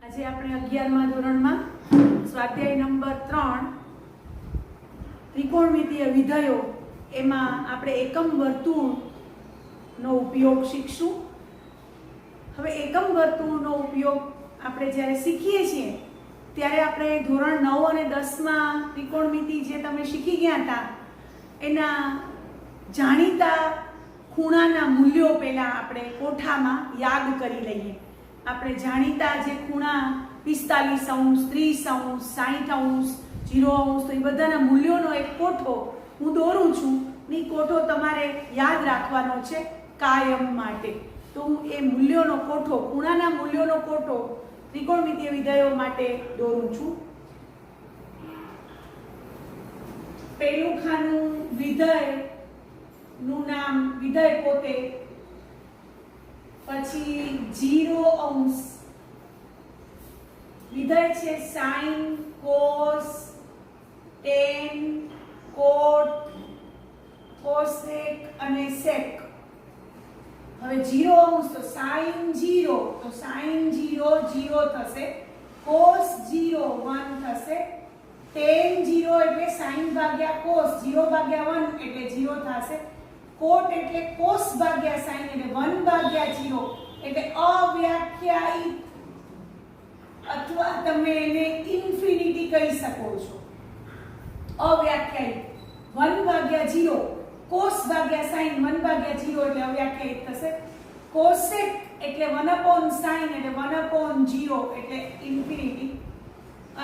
આજે આપણે 11મા ધોરણમાં સ્વાધ્યાય નંબર 3 ત્રિકોણમિતીય વિધેયો એમાં આપણે એકમ વર્તુળનો ઉપયોગ શીખશું। હવે એકમ વર્તુળનો ઉપયોગ આપણે જ્યારે શીખીએ છીએ ત્યારે આપણે ધોરણ 9 અને 10માં ત્રિકોણમિતિ જે તમે શીખી ગયા હતા એના જાણીતા ખૂણાના મૂલ્યો પહેલા આપણે કોઠામાં યાદ કરી લઈએ। આપણે જાણીતા જે ખૂણા 45 અંશ 30 અંશ 60 અંશ 0 અંશ તો એ બધાના મૂલ્યોનો એક કોઠો હું દોરું છું। એ કોઠો તમારે યાદ રાખવાનો છે કાયમ માટે। તો હું એ મૂલ્યોનો કોઠો ખૂણાના મૂલ્યોનો કોઠો ત્રિકોણમિતીય વિધેયો માટે દોરું છું। પહેલું ખાનું વિધેયનું નામ વિધેય પોતે, પછી 0 અંશ વિધેય છે sin cos tan cot cosec અને sec। હવે 0 અંશ તો sin 0 તો sin 0 0 થશે, cos 0 1 થશે, tan 0 એટલે sin ભાગ્યા cos 0 ભાગ્યા 1 એટલે 0 થશે, cot એટલે cos ભાગ્યા sin એટલે 1 ભાગ્યા 0 એટલે અવ્યાખ્યાયિત અથવા તમે એને ઇન્ફિનિટી કહી શકો છો। અવ્યાખ્યાયિત 1 ભાગ્યા 0 cos ભાગ્યા sin 1 ભાગ્યા 0 એટલે અવ્યાખ્યાયિત થશે, cosec એટલે 1/sin એટલે 1/0 એટલે ઇન્ફિનિટી,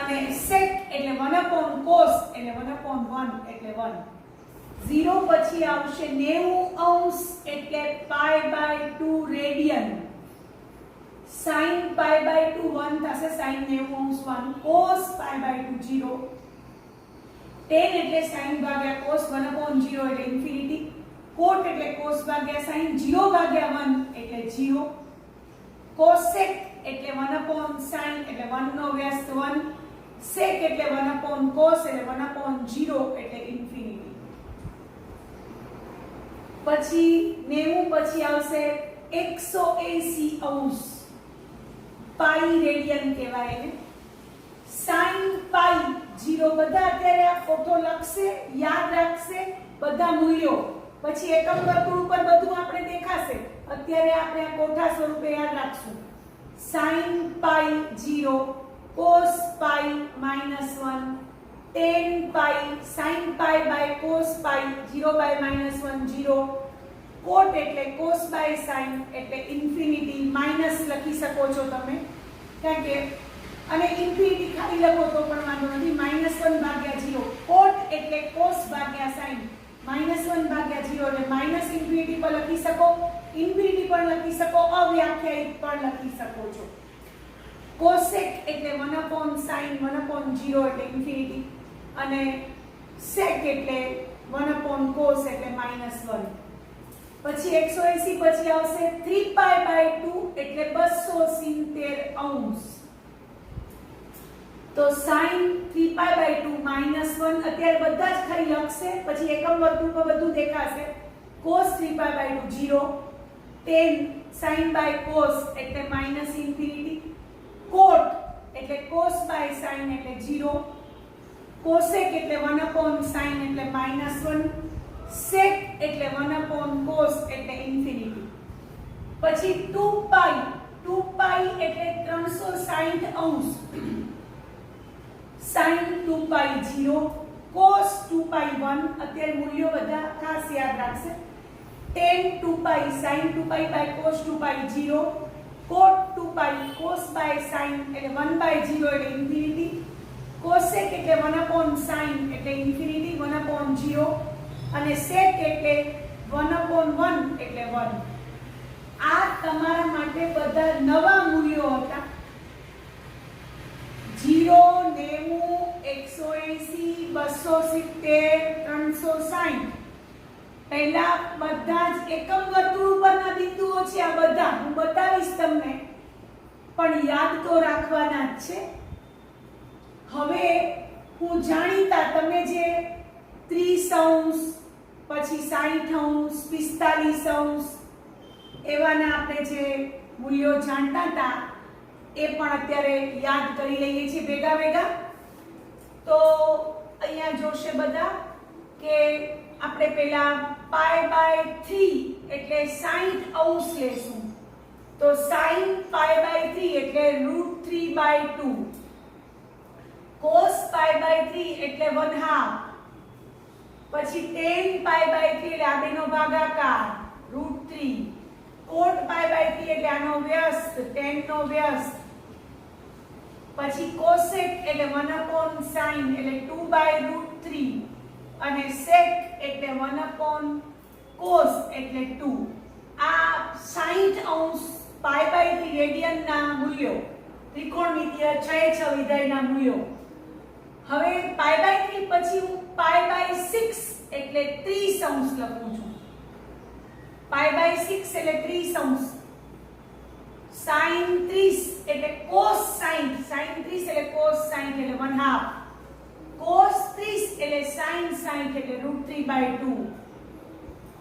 અને sec એટલે 1/cos એટલે 1/1 એટલે 1। 0 પછી આવશે 90 અંશ એટલે π/2 રેડિયન, sin π/2 1 થશે, sin 90 અંશ 1, cos π/2 0, tan એટલે sin ભાગ્યા cos 1/0 એટલે ઇન્ફિનિટી, cot એટલે cos ભાગ્યા sin 0 ભાગ્યા 1 એટલે 0, cosec એટલે 1/sin એટલે 1 નો વ્યસ્ત 1, sec એટલે 1/cos એટલે 1/0 એટલે ઇન્ફિનિટી। પછી 90 પછી આવશે 180 અંશ, પાઈ રેડિયન કહેવાય એને, sin પાઈ 0 બધા અત્યારે આ કોઠો લખશે, યાદ રાખશે બધા મૂલ્યો, પછી એકમ વર્તુળ ઉપર બધું આપણે દેખાશે, અત્યારે આપણે આ કોઠા સ્વરૂપે યાદ રાખશું। sin pi 0, cos pi -1, tan pi sin pi by cos pi 0 by -1 0, cot એટલે cos by sin એટલે ઇન્ફિનિટી, માઈનસ લખી શકો છો તમે કારણ કે, અને ઇન્ફિનિટી ખાલી લખો તો પણ વાંધો નથી, -1 ભાગ્યા 0, cot એટલે cos ભાગ્યા sin -1 ભાગ્યા 0 એટલે માઈનસ ઇન્ફિનિટી પર લખી શકો, ઇન્ફિનિટી પણ લખી શકો, અવ્યાખ્યાયિત પણ લખી શકો છો। cosec એટલે 1/sin 1/0 એટલે ઇન્ફિનિટી, અને sec એટલે 1/cos એટલે -1। પછી 180 પછી આવશે 3π/2 એટલે 270 અંશ, તો sin 3π/2 -1 અત્યારે બધા જ ખાલી લખશે, પછી એકમ વર્તુળ પર બધું દેખાશે, cos 3π/2 0, tan sin by cos એટલે -ઇન્ફિનિટી, cot એટલે cos by sin એટલે 0, cosec એટલે 1/sin એટલે -1, sec એટલે 1/cos એટલે ઇન્ફિનિટી। પછી 2π એટલે 360 અંશ, sin 2π 0, cos 2π 1 અત્યારે મૂલ્યો બધા ખાસ યાદ રાખશે, tan 2π sin 2π by cos 2π 0, cot 2π cos by sin એટલે 1/0 એટલે ઇન્ફિનિટી, cosec એટલે 1/sin એટલે ઇન્ફિનિટી 1/0, અને sec એટલે 1/1 એટલે 1। આ તમારા માટે બધા નવા મૂલ્યો હતા। 0 90 180 270 360 પહેલા બધા જ એકમ વર્તુળ ઉપરના બિંદુઓ છે, આ બધા હું બતાવીશ તમને, પણ યાદ તો રાખવાના જ છે। હવે હું જાણીતા તમે જે 30 અંશ પછી 60 અંશ 45 અંશ એવાના આપણે જે મૂલ્યો જાણતા હતા એ પણ અત્યારે યાદ કરી લઈએ છીએ ભેગા ભેગા. તો અહીંયા જોશે બધા કે આપણે પહેલા π/3 એટલે 60° લેશું. તો sin π/3 એટલે √3/2, cos π/3 એટલે 1/2, પછી tan π/3 એટલે આ બેનો ભાગાકાર √3, cot π/3 એટલે આનો વ્યસ્ત, tan નો વ્યસ્ત, પછી cosec એટલે 1/sin એટલે 2/√3 અને sec એટલે 1/cos એટલે 2. આ 60° π/3 રેડિયનના મૂલ્યો, ત્રિકોણમિતિય 6 વિધેયના મૂલ્યો. હવે π/3 પછી હું π/6 એટલે 30° લખું છું. π/6 એટલે 30°. sin 30 એટલે cos sin 30 એટલે cos 60 એટલે 1/2, cos 30 એટલે sin 60 એટલે √3/2,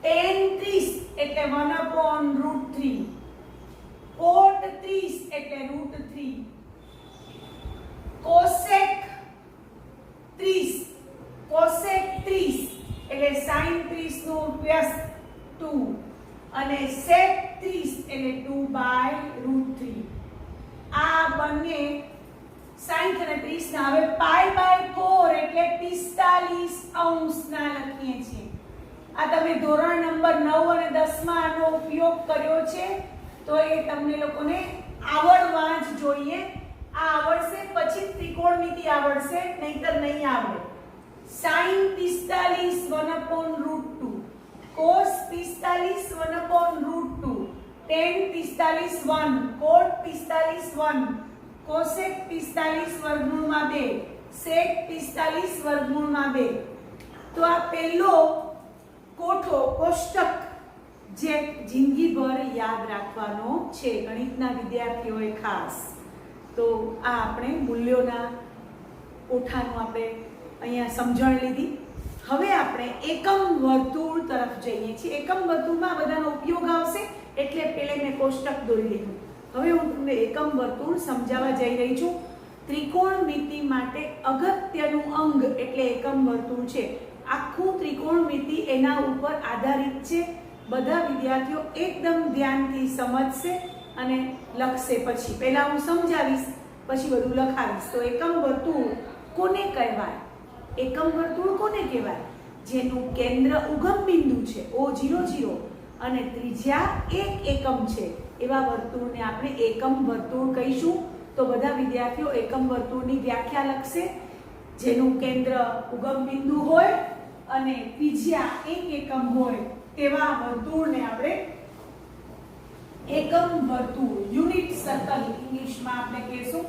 tan 30 એટલે 1/√3, cot 30 એટલે √3, cosec 30 એટલે sin 30 નું વ્યસ્ત 2 અને sec 30 એટલે 2/√3. આ બંને 60 અને 30 ના હવે π/4 એટલે 45° ના લખીએ છીએ. આ તમે ધોરણ નંબર 9 અને 10 માં આનો ઉપયોગ કર્યો છે, તો એ તમને લોકોને આવડવા જ જોઈએ. આ આવડશે પછી ત્રિકોણમિતિ આવડશે, નહીતર નહીં આવડે. sin 45 1/√2, cos 45 1/√2, tan 45 1, cot 45 1, cosec 45 √2, sec 45 √2. તો આ પહેલો કોઠો કોષ્ટક જે જિંદગીભર યાદ રાખવાનો છે ગણિતના વિદ્યાર્થીઓએ ખાસ. તો આ આપણે મૂલ્યોના કોઠાનું આપણે અહીંયા સમજણ લીધી. હવે આપણે એકમ વર્તુળ તરફ જઈએ છીએ. એકમ વર્તુળમાં બધાનો ઉપયોગ આવશે એટલે પહેલે મેં કોષ્ટક દોરી લીધું. હવે હું તમને એકમ વર્તુળ સમજાવવા જઈ રહી છું. ત્રિકોણમિતિ માટે અગત્યનું અંગ એટલે એકમ વર્તુળ છે. આખું ત્રિકોણમિતિ એના ઉપર આધારિત છે. બધા વિદ્યાર્થીઓ એકદમ ધ્યાનથી સમજશે અને લખશે. પછી પહેલા હું સમજાવીશ, પછી બધું લખાવીશ. તો એકમ વર્તુળ કોને કહેવાય? એકમ વર્તુળ કોને કહેવાય? જેનું કેન્દ્ર ઉગમ બિંદુ છે O00 અને ત્રિજ્યા 1 એકમ છે, એવા વર્તુળને આપણે એકમ વર્તુળ કહીશું. તો બધા વિદ્યાર્થીઓ એકમ વર્તુળની વ્યાખ્યા લખશે. જેનું કેન્દ્ર ઉગમ બિંદુ હોય અને ત્રિજ્યા 1 એકમ હોય તેવા વર્તુળને આપણે એકમ વર્તુળ, યુનિટ સર્કલ ઇંગ્લિશમાં આપણે કહીશું.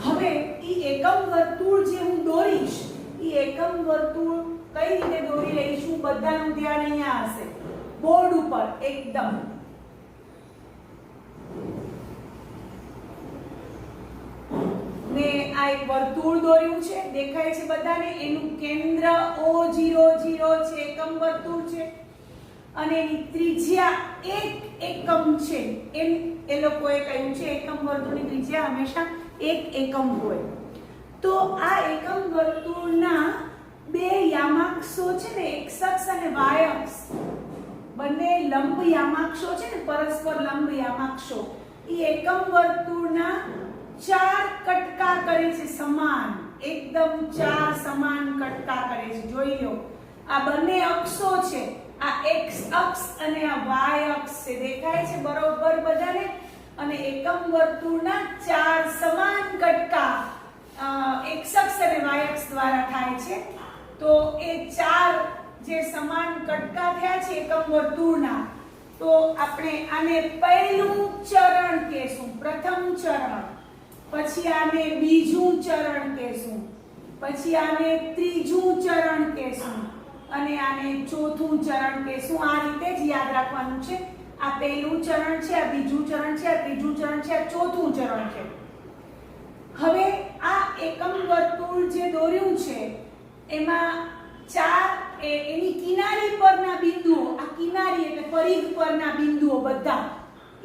હવે ઈ એકમ વર્તુળ જે હું દોરીશ, ઈ એકમ વર્તુળ કઈ રીતે દોરી લઈશું? બધાનું ધ્યાન અહીંયા હશે, બોર્ડ ઉપર એકદમ. ને આ એક વર્તુળ દોર્યું છે, દેખાય છે બધાને. એનું કેન્દ્ર O00 છે, એકમ વર્તુળ છે, અને એની ત્રિજ્યા 1 એકમ છે. એમ એ લોકોએ કહ્યું છે એકમ વર્તુળની ત્રિજ્યા હંમેશા 1 એકમ હોય. તો આ એકમ વર્તુળના બે યામાક્ષો છે ને, એક્સ અક્ષ અને વાય અક્ષ, બંને લંબ યામાક્ષો છે ને, પરસ્પર લંબ યામાક્ષો. એ એકમ વર્તુળના 4 કટકા કરે છે સમાન, એકદમ 4 સમાન કટકા કરે છે. જોઈ લો, આ બંને અક્ષો છે, આ એક્સ અક્ષ અને આ વાય અક્ષ છે, દેખાય છે બરોબર બધાને? અને એકમ વર્તુળના 4 સમાન કટકા એક્સ અક્ષ અને વાય અક્ષ દ્વારા થાય છે. તો એ 4 જે સમાન કટકા થયા છે એકમ વર્તુળના, તો આપણે આને પહેલું ચરણ કહેશું, પ્રથમ ચરણ. પછી આને બીજું ચરણ કહેશું, પછી આને ત્રીજું ચરણ કહેશું અને આને ચોથું ચરણ કહેશું. આ રીતે જ યાદ રાખવાનું છે. આ પહેલું ચરણ છે, આ બીજું ચરણ છે, આ ત્રીજું ચરણ છે, આ ચોથું ચરણ છે. હવે આ એકમ વર્તુળ જે દોર્યું છે એમાં 4 એની કિનારી પરના બિંદુઓ, આ કિનારી એટલે પરિઘ પરના બિંદુઓ બધા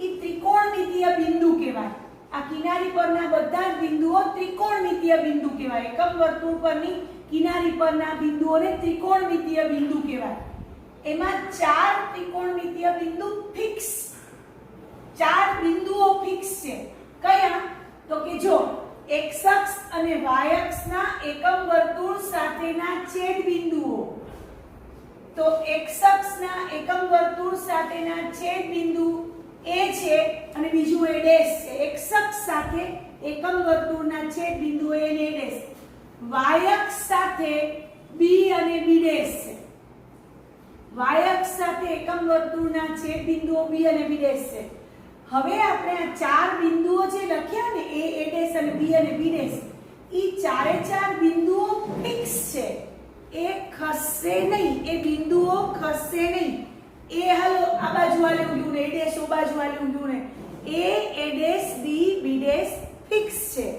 એ ત્રિકોણમિતીય બિંદુ કહેવાય. આ કિનારી પરના બધા જ બિંદુઓ ત્રિકોણમિતીય બિંદુ કહેવાય. એકમ વર્તુળ પરની કિનારી પરના બિંદુઓને ત્રિકોણમિતીય બિંદુ કહેવાય. એમાં 4 ત્રિકોણમિતીય બિંદુ ફિક્સ, 4 બિંદુઓ ફિક્સ છે. કયા? તો કે જો x અક્ષ અને y અક્ષના એકમ વર્તુળ સાથેના છેદ બિંદુઓ. તો x અક્ષના એકમ વર્તુળ સાથેના છેદ બિંદુ A છે અને બીજું A ડેશ છે. x અક્ષ સાથે એકમ વર્તુળના છેદ બિંદુ A અને A ડેશ. y અક્ષ સાથે B અને B ડેશ છે. y અક્ષ સાથે એકમ વર્તુળના છેદ બિંદુઓ B અને B ડેશ છે. હવે આપણે આ 4 બિંદુઓ જે લખ્યા ને A, A ડેશ અને B અને B ડેશ, ઈ ચારે 4 બિંદુઓ ફિક્સ છે. એ ખસશે નહીં, એ બિંદુઓ ખસશે નહીં. એ હાલો આ બાજુ વાલે ઊંધું ને, A ડેશ ઓ બાજુ વાલે ઊંધું ને, A, A dash, B, B dash fix છે.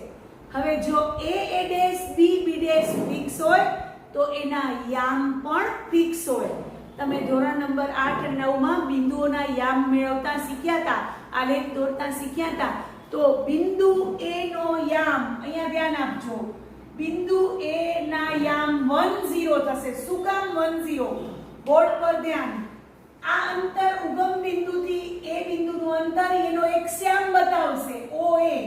હવે જો A, A dash, B, B dash fix હોય તો એના યામ પણ ફિક્સ હોય. તમે ધોરણ નંબર 8 અને 9 માં બિંદુઓના યામ મેળવતા શીખ્યા હતા, આલેખ દોરતા શીખ્યા હતા. તો બિંદુ A નો યામ, અહીંયા ધ્યાન આપજો, બિંદુ A ના યામ 1 0 થશે. શું કામ 1 0? બોર્ડ પર ધ્યાન. આ અંતર ઉગમ બિંદુથી A બિંદુનું અંતર એનો એક્સ્યામ બતાવશે. OA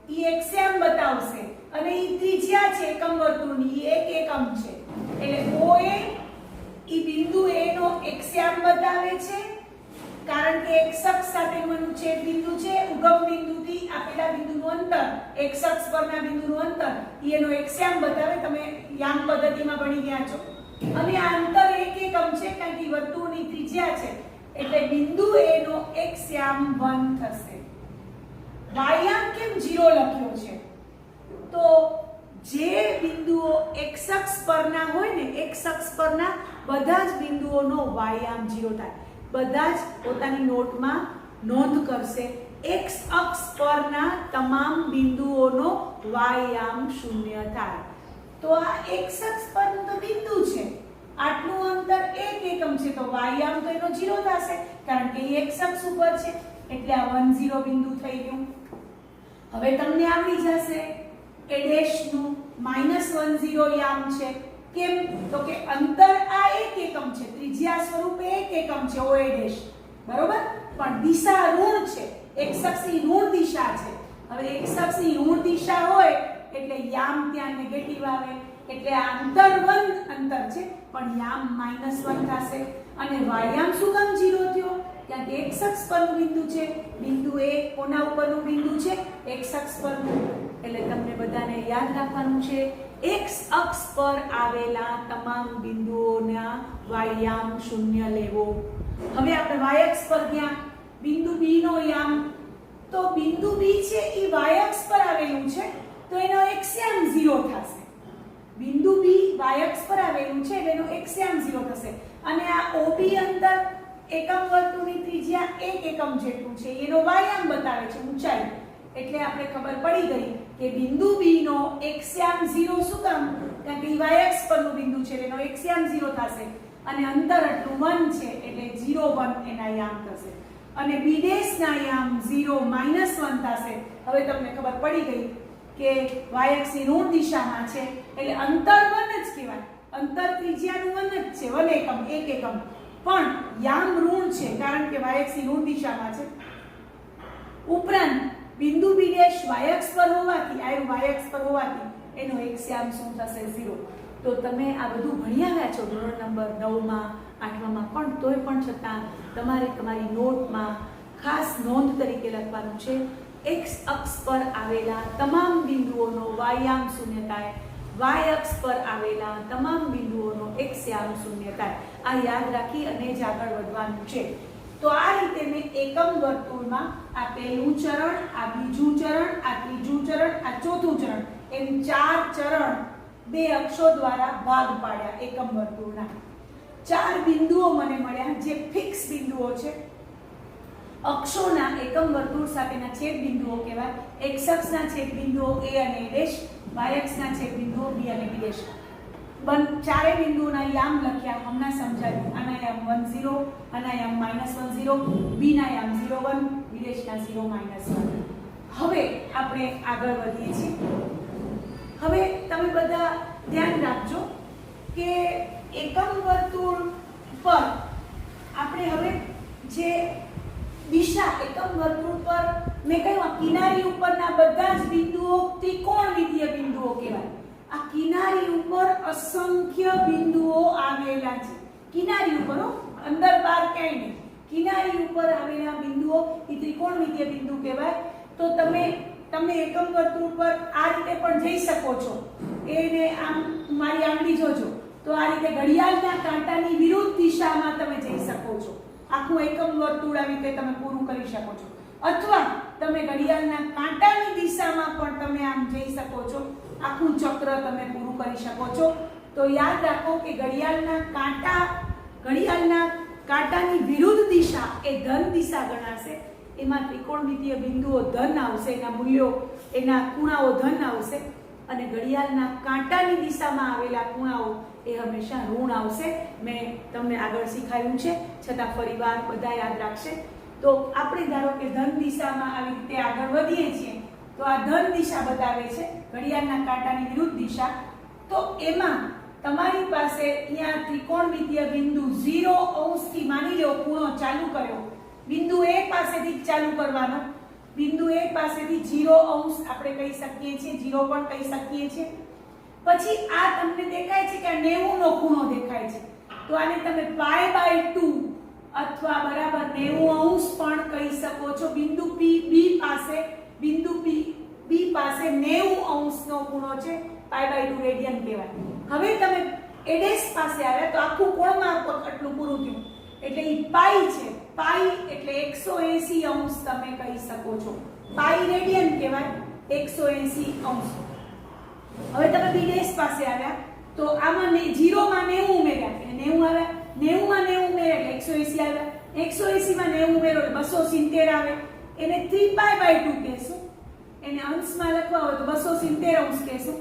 ઈ એક્સ્યામ બતાવશે અને ઈ ત્રિજ્યા છે એકમ વર્તુળની, ઈ 1 એકમ છે. એટલે OA ઈ બિંદુ A નો એક્સ્યામ બતાવે છે, કારણ કે x અક્ષ સાથેનું છેદ બિંદુ છે. ઉગમ બિંદુથી આપેલા બિંદુનું અંતર, x અક્ષ પરના બિંદુનું અંતર ઈ એનો એક્સ્યામ બતાવે. તમે યામ પદ્ધતિમાં ભણી ગયા છો. અને આ અંતર 1 એકમ છે કારણ કે વર્તુળની ત્રિજ્યા છે. એટલે બિંદુ A નો એક્સ્યામ 1 થશે. y યામ કેમ 0 લખ્યો છે? તો જે બિંદુઓ x અક્ષ પરના હોય ને, x અક્ષ પરના બધા જ બિંદુઓનો y યામ 0 થાય. બધા જ પોતાની નોટમાં નોંધ કરશે, x અક્ષ પરના તમામ બિંદુઓનો y યામ 0 થાય. તો આ x અક્ષ પરનું તો બિંદુ છે, આટલું અંતર 1 એકમ છે, તો y યામ તો એનો 0 થશે કારણ કે એ x અક્ષ ઉપર છે. એટલે આ 1 0 બિંદુ થઈ ગયું. હવે તમને આવડી જશે A ડેશ નું -1 0 યામ છે. કેમ? તો કે અંતર આ 1 એકમ છે, ત્રિજ્યા સ્વરૂપે 1 એકમ છે OA ડેશ, બરોબર? પણ દિશા ઋણ છે, x અક્ષની ઋણ દિશા છે. હવે x અક્ષની ઋણ દિશા હોય એટલે યામ ત્યાં નેગેટિવ આવે. એટલે આ અંતર 1 અંતર છે પણ યામ -1 થશે. અને y યામ શું કામ 0 થયો? ત્યાં કે x અક્ષ પરનું બિંદુ છે. બિંદુ A કોના ઉપરનું બિંદુ છે? x અક્ષ પરનું. એટલે તમને બધાને યાદ રાખવાનું છે, x અક્ષ પર આવેલા તમામ બિંદુઓના y યામ 0 લેવો. હવે આપણે y અક્ષ પર ગયા, બિંદુ B નો યામ. તો બિંદુ B છે એ y અક્ષ પર આવેલું છે, તો એનો x યામ 0 થશે. બિંદુ B y અક્ષ પર આવેલું છે એટલે એનો x યામ 0 થશે. અને આ OB અંતર એકમ વર્તુળની ત્રિજ્યા 1 એકમ જેટલું છે, એનો y યામ બતાવે છે, ઊંચાઈ. એટલે આપણે ખબર પડી ગઈ કે બિંદુ B નો x યામ 0 શું કામ? કારણ કે y અક્ષ પરનું બિંદુ છે એનો x યામ 0 થશે. અને અંતર આટલું 1 છે એટલે 0 1 એના યામ થશે. અને B ડેશ ના યામ 0 -1 થશે. હવે તમને ખબર પડી ગઈ કે y અક્ષની ઋણ દિશામાં છે એટલે અંતર 1 જ કહેવાય. અંતર ત્રિજ્યાનું 1 જ છે, 1 એકમ, 1 એકમ. પણ યામ ઋણ છે કારણ કે y અક્ષની ઋણ દિશામાં છે. ઉપરાંત બિંદુ B ડેશ y અક્ષ પર હોવાથી, આ y અક્ષ પર હોવાથી એનો x યામ શું થશે? 0. તો તમે આ બધું ભણી આવ્યા છો ધોરણ નંબર 9 માં, 8 માં, પણ તોય પણ છતાં તમારે તમારી નોટમાં ખાસ નોંધ તરીકે લખવાનું છે, x અક્ષ પર આવેલા તમામ બિંદુઓનો y યામ 0 થાય, y અક્ષ પર આવેલા તમામ બિંદુઓનો x યામ 0 થાય. આ યાદ રાખી અને જ આગળ વધવાનું છે. તો આ રીતે મેં એકમ વર્તુળમાં આ પહેલું ચરણ, આ બીજું ચરણ, આ ત્રીજું ચરણ, આ ચોથું ચરણ, એમ 4 ચરણ 2 અક્ષો દ્વારા ભાગ પાડ્યા એકમ વર્તુળના. 4 બિંદુઓ મને મળ્યા જે ફિક્સ બિંદુઓ છે. અક્ષોના એકમ વર્તુળ સાથેના છેદ બિંદુઓ કહેવાય. x અક્ષના છેદ બિંદુઓ A અને A ડેશ, y અક્ષના છેદ બિંદુઓ B અને B ડેશ. ચારે બિંદુઓના યામ લખ્યા, હમણાં સમજાવ્યું. આના યામ 1 0, આના યામ -1 0, B ના યામ 0 1, B b' - 0 -1. હવે આપણે આગળ વધીએ છીએ. હવે તમે બધા ધ્યાન રાખજો કે એકમ વર્તુળ પર આપણે હવે જે દિશા એકમ વર્તુળ પર મેં કહ્યું કિનારી ઉપરના બધા જ બિંદુઓ ત્રિકોણમિતીય બિંદુઓ કહેવાય. આ કિનારી ઉપર અસંખ્ય બિંદુઓ આવેલા છે. કિનારી ઉપર અંદર બહાર ક્યાંય નહીં, કિનારી ઉપર આવેલા બિંદુઓ એ ત્રિકોણમિતીય બિંદુ કહેવાય. તો તમે એકમ વર્તુળ પર આ રીતે પણ જઈ શકો છો. એને આમ મારી આંગળી જોજો તો આ રીતે ઘડિયાળના કાંટાની વિરુદ્ધ દિશામાં તમે જઈ શકો છો. આખું એકમ વર્તુળ આવી રીતે તમે પૂરું કરી શકો છો. અથવા તમે ઘડિયાળના કાંટાની દિશામાં પણ તમે આમ જઈ શકો છો. આખું ચક્ર તમે પૂરું કરી શકો છો. તો યાદ રાખો કે ઘડિયાળના કાંટાની વિરુદ્ધ દિશા એ ધન દિશા ગણાશે. એમાં ત્રિકોણમિતીય બિંદુઓ ધન આવશે, એના મૂલ્યો એના ખૂણાઓ ધન આવશે. અને ઘડિયાળના કાંટાની દિશામાં આવેલા ખૂણાઓ એ હંમેશા ઋણ આવશે. મેં તમને આગળ શીખવાડ્યું છે, છતાં ફરીવાર બધા યાદ રાખશે. તો આપણે ધારો કે ધન દિશામાં આવી રીતે આગળ વધીએ છીએ તો આ ધન દિશા બતાવે છે, ઘડિયાળના કાંટાની વિરુદ્ધ દિશા. તો એમાં તમારી પાસે અહીંયા ત્રિકોણમિતીય બિંદુ 0° થી માની લો ખૂણો ચાલુ કર્યો. બિંદુ A પાસેથી ચાલુ કરવાનો. બિંદુ A પાસેથી 0° આપણે કહી શકીએ છીએ, 0 પણ કહી શકીએ છીએ. પછી આ તમને દેખાય છે કે 90 નો ખૂણો દેખાય છે. તો આને તમે π/2 અથવા બરાબર 90° પણ કહી શકો છો. બિંદુ B પાસે 90° નો ખૂણો છે, π/2 રેડિયન કહેવાય. હવે તમે A' પાસે આવ્યા તો આખું કોણમાં આટલું પૂરું થયું એટલે ઈ પાઈ છે. પાઈ એટલે 180° તમે કહી શકો છો. પાઈ રેડિયન કહેવાય, 180°. હવે તમે B' પાસે આવ્યા તો આમાં 0 માં 90 ઉમેર્યા એટલે 90 આવ્યા, 90 માં 90 ઉમેર્યા એટલે 180 આવ્યા, 180 માં 90 ઉમેરો એટલે 270 આવે. એને 3π/2 કહેશું. એને અંશમાં લખવા હોય તો 270° કહેશું.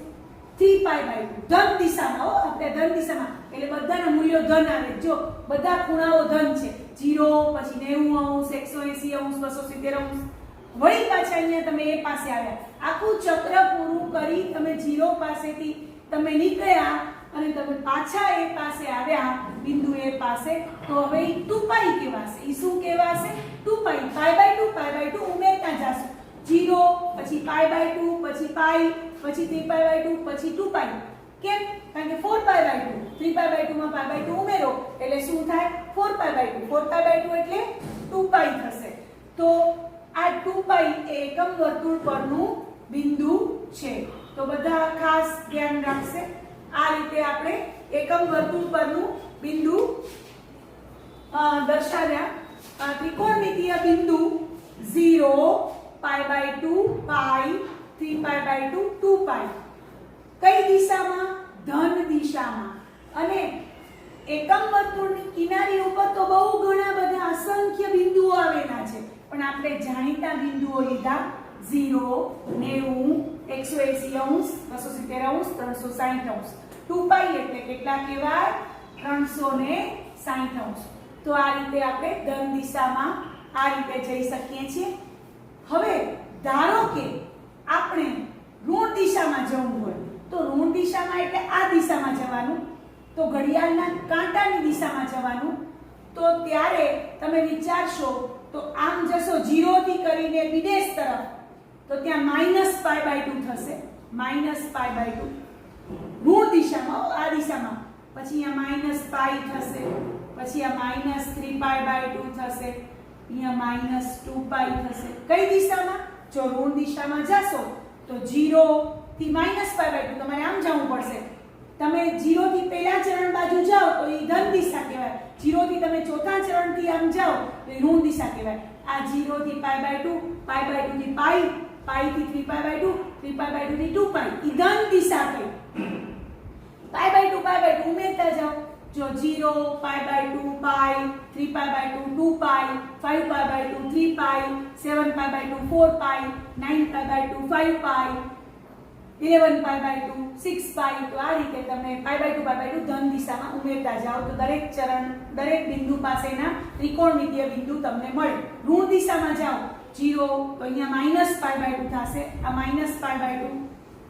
3π/2 ધન દિશામાં. આપણે ધન દિશામાં એટલે બધાના મૂલ્યો ધન આવે. જો બધા ખૂણાઓ ધન છે, 0 પછી 90°, 180°, 270°. વળી પાછા અહીંયા તમે A પાસે આવ્યા, આખું ચક્ર પૂરું કરી તમે 0 પાસેથી તમે નીકળ્યા અને તમે પાછા A પાસે આવ્યા, બિંદુ A પાસે, તો હવે 2π કહેવાશે. એ શું કહેવાશે? 2π. π/2 ઉમેરતા જાશું. 0 પછી π/2 પછી π પછી 3π/2 પછી 2π. કેમ? કારણ કે 4π/2, 3π/2 માં π/2 ઉમેરો એટલે શું થાય? 4π/2. 4π/2 એટલે 2π થશે. તો આ 2π એ એકમ વર્તુળ પરનું બિંદુ છે. તો બધા ખાસ ધ્યાન રાખશે. આ રીતે આપણે એકમ વર્તુળ પરનું બિંદુ દર્શાવ્યા. ત્રિકોણમિતીય બિંદુ 0, π/2, π, 3π/2, 2π. કઈ દિશામાં? ધન દિશામાં. અને એકમ વર્તુળની કિનારી ઉપર તો બહુ ઘણા બધા અસંખ્ય બિંદુઓ આવેલા છે, પણ આપણે જાણીતા બિંદુઓ લીધા 0, 90, 180°, 270°, 360°. 2π એટલે કેટલા કહેવાય? 360°. તો આ રીતે આપણે ધન દિશામાં આ રીતે જઈ શકીએ છીએ. હવે ધારો કે આપણે ઋણ દિશામાં જવું હોય તો ઋણ દિશામાં એટલે આ દિશામાં જવાનું, તો ઘડિયાળના કાંટાની દિશામાં જવાનું. તો ત્યારે તમે વિચારશો તો આમ જશો 0 થી કરીને B' તરફ તો ત્યાં -π/2 થશે. -π/2 ઋણ દિશામાં, આ દિશામાં. પછી અહીંયા -π થશે, પછી આ -3π/2 થશે, અહીંયા -2π થશે. કઈ દિશામાં? જો ઋણ દિશામાં જશો તો 0 થી -π/2 તમારે આમ જવું પડશે. તમે 0 થી પહેલા ચરણ બાજુ જાઓ તો એ ધન દિશા કહેવાય. 0 થી તમે ચોથા ચરણ થી આમ જાઓ તો એ ઋણ દિશા કહેવાય. આ 0 થી π/2, π/2 થી π, π થી 3π/2, 3π/2 થી 2π એ ધન દિશા થઈ. π/2 ઉમેરતા જાઓ. જો 0, π/2, π, 3π/2, 2π, 5π/2, 3π, 7π/2, 4π, 9π/2, 5π, 11π/2, 6π. તો આ રીતે તમે π/2 ધન દિશામાં ઉમેરતા જાઓ તો દરેક બિંદુ પાસેના ત્રિકોણમિતીય બિંદુ તમને મળે. ઋણ દિશામાં જાઓ 0 તો અહીંયા -π/2 થશે, આ -π/2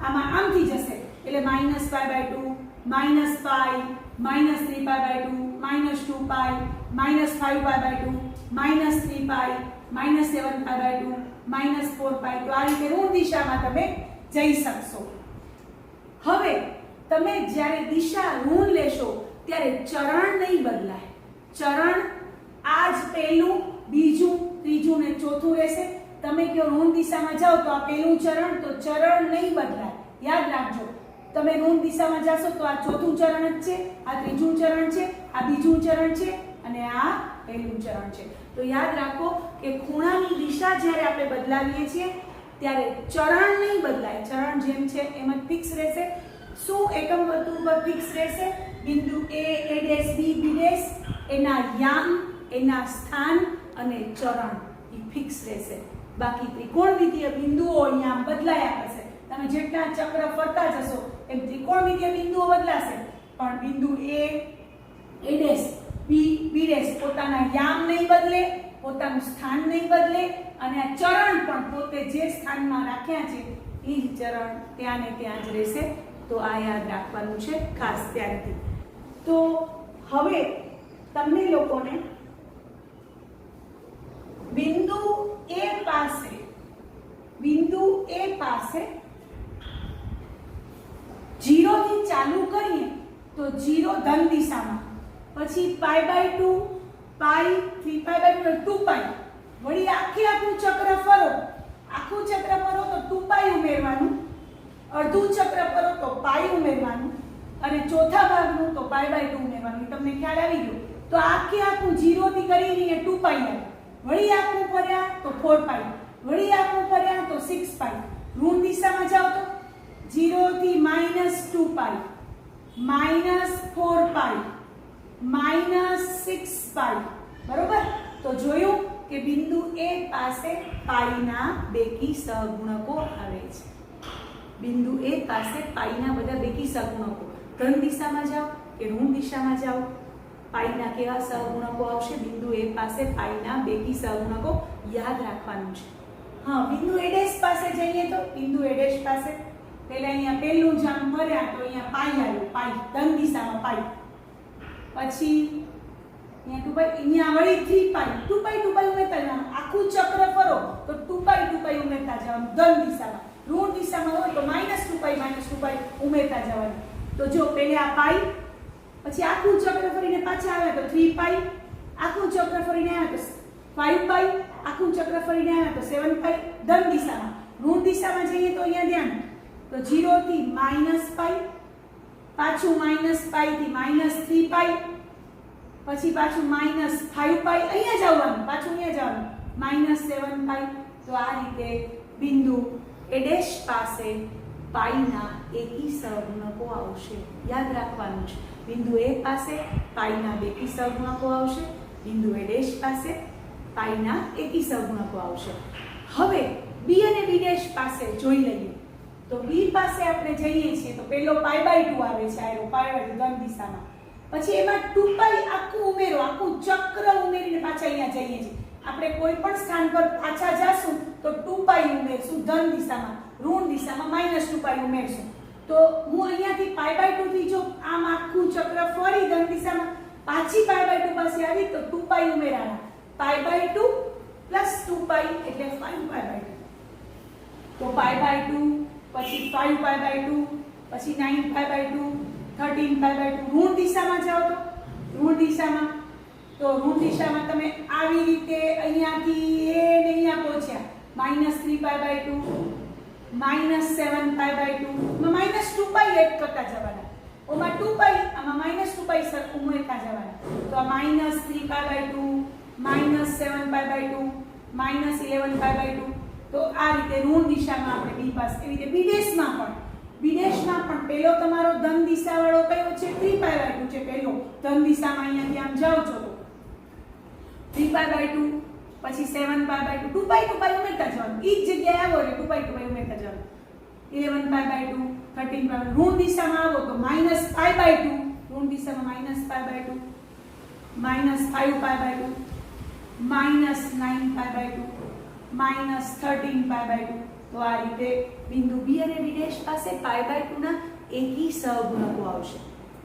આમાં આમથી જશે એટલે -π/2 -π -3π/2 -2π -5π/2 -3π -7π/2 -4π તો આ રીતે ઋણ દિશામાં તમે જઈ શકશો। હવે તમે જ્યારે દિશા ઋણ લેશો ત્યારે ચરણ નહીં બદલાય, ચરણ આજ પહેલું બીજું ત્રીજું ને ચોથું રહેશે। તમે કહો ઋણ દિશામાં જાઓ તો આ પહેલું ચરણ, તો ચરણ નહીં બદલાય, યાદ રાખજો। તમે ઋણ દિશામાં જાશો તો આ ચોથું ચરણ જ છે, આ ત્રીજું ચરણ છે, આ બીજું ચરણ છે અને આ પહેલું ચરણ છે। તો યાદ રાખો કે ખૂણાની દિશા જ્યારે આપણે બદલાવીએ છીએ ત્યારે ચરણ નહીં બદલાય, ચરણ જેમ છે એમ જ ફિક્સ રહેશે। શું એકમ વર્તુળ પર ફિક્સ રહેશે? બિંદુ A, A', B, B' એના યામ, એના સ્થાન અને ચરણ એ ફિક્સ રહેશે। બાકી ત્રિકોણમિતિય બિંદુઓ અહીંયા બદલાયા કરશે। તમે જેટલા ચક્ર ફરતા જશો એમ ત્રિકોણમિતિય બિંદુઓ બદલાશે, પણ બિંદુ A, A', B, B' પોતાના યામ નહીં બદલે, પોતાનું સ્થાન નહીં બદલે અને આ ચરણ પણ પોતે જે સ્થાનમાં રાખ્યા છે એ જ ચરણ ત્યાં ને ત્યાં જ રહેશે। તો આ યાદ રાખવાનું છે ખાસ ત્યારથી। તો હવે તમને લોકોને બિંદુ A પાસે 0 થી ચાલુ કરીએ તો 0 ધન દિશામાં, પછી π/2 π 3π/2 2π, વળી આખું ચક્ર ફરો, આખું ચક્ર ફરો તો 2π ઉમેરવાનું, અડધું ચક્ર ફરો તો π ઉમેરવાનું અને ચોથા ભાગનું તો π/2 ઉમેરવાનું। તમને ખ્યાલ આવી ગયો? તો આખું 0 થી કરીને 2π આવે, વળી આખું ફર્યા તો 4π, વળી આખું ફર્યા તો 6π। ઋણ દિશામાં જાઓ તો 0 થી -2π -4π -6π, બરોબર? તો જોયું કે બિંદુ A પાસે પાઈના બેકી સહગુણકો આવે છે। બિંદુ A પાસે પાઈના બધા બેકી સહગુણકો, ધન દિશામાં જાઓ કે ઋણ દિશામાં જાઓ પાઈના કેવા સહગુણકો આવશે? બિંદુ A પાસે પાઈના બેકી સહગુણકો યાદ રાખવાનું છે। હા, બિંદુ A' પાસે જઈએ તો બિંદુ A' પાસે પહેલા અહીંયા પહેલું જામ ફર્યા તો અહીંયા પાઈ આવ્યું, પાઈ ધન દિશામાં પાઈ, પછી અહીંયા 2π, અહીંયા વળી 3π 2π ઉમેરતા જવાનું, આખું ચક્ર ફરો તો 2π ઉમેરતા જવાનું ધન દિશામાં, ઋણ દિશામાં હોય તો -2π ઉમેરતા જવાનું। તો જો પહેલા આ પાઈ, પછી આખું ચક્ર ફરીને પાછા આવ્યા તો 3π, આખું ચક્ર ફરીને આવ્યા તો 5π, આખું ચક્ર ફરીને આવ્યા તો 7π ધન દિશામાં। ઋણ દિશામાં જઈએ તો અહીંયા ધ્યાન, તો 0 થી -π, પાછું -π થી -3π, પછી પાછું -5π, અહીંયા જવાનું, પાછું અહીંયા જવાનું -7π। તો આ રીતે બિંદુ A' પાસે પાઈના એકી સહગુણકો આવશે, યાદ રાખવાનું છે। બિંદુ A પાસે પાઈના બેકી સહગુણકો આવશે, બિંદુ A' પાસે પાઈના એકી સહગુણકો આવશે। હવે B અને B' પાસે જોઈ લઈએ તો B પાસે આપણે જઈએ છીએ તો પહેલો π/2 આવે છે, આયો π/2 ધન દિશામાં, પછી એમાં 2π આખું ઉમેરો, આખું ચક્ર ઉમેરીને પાછા અહીંયા જઈએ છીએ। આપણે કોઈ પણ સ્થાન પર પાછા જાશું તો 2π ઉમેરશું ધન દિશામાં, ઋણ દિશામાં -2π ઉમેરશું। તો હું અહીંયાથી π/2 થી જો આમ આખું ચક્ર ફરી ધન દિશામાં પાછી π/2 પાસે આવી તો 2π ઉમેરાના, π/2 + 2π એટલે 5π/2। તો π/2 પછી 5π/2 પછી 9π/2 13π/2। ઋણ દિશામાં જાઓ તો ઋણ દિશામાં તમે આવી રીતે અહીંયાથી એ ને અહીંયા પહોંચ્યા -3π/2 -7π/2 માં -2π એડ કરતા જવાના, ઓમાં 2π આમાં -2π ઉમેરતા જવાના। તો આ -3π/2 -7π/2 -11π/2। તો આ રીતે ઋણ દિશામાં આપણે B પાસે, એવી રીતે B' માં પણ પહેલો તમારો ધન દિશાવાળો કયો છે? 3π/2 છે પહેલો ધન દિશામાં, અહીંયાથી આમ જાઓ છો તો 3π/2 પછી 7π/2 2π ઉમેરતા જવાનું, ઈ જ જગ્યાએ આવો એટલે 2π ઉમેરતા જવાનું, 11π/2 13π। ઋણ દિશામાં આવો તો -π/2, ઋણ દિશામાં -π/2 -5π/2 -9π/2 માઇનસ 13π/2. તો આ રીતે બિંદુ બી અને બી ડેશ પાસે π/2 ના એકી સહગુણકો આવશે.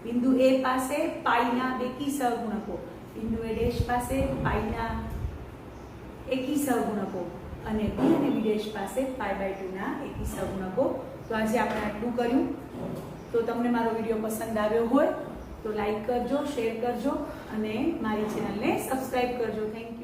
બિંદુ એ પાસે પાઈના એકી સહગુણકો, બિંદુ એ ડેશ પાસે પાઈના એકી સહગુણકો અને બી અને બી ડેશ પાસે π/2 ના એકી સહગુણકો. તો આજે આપણે આટલું કર્યું. તો તમને મારો વિડીયો પસંદ આવ્યો હોય તો લાઈક કરજો, શેર કરજો અને મારી ચેનલને સબસ્ક્રાઇબ કરજો. Thank you.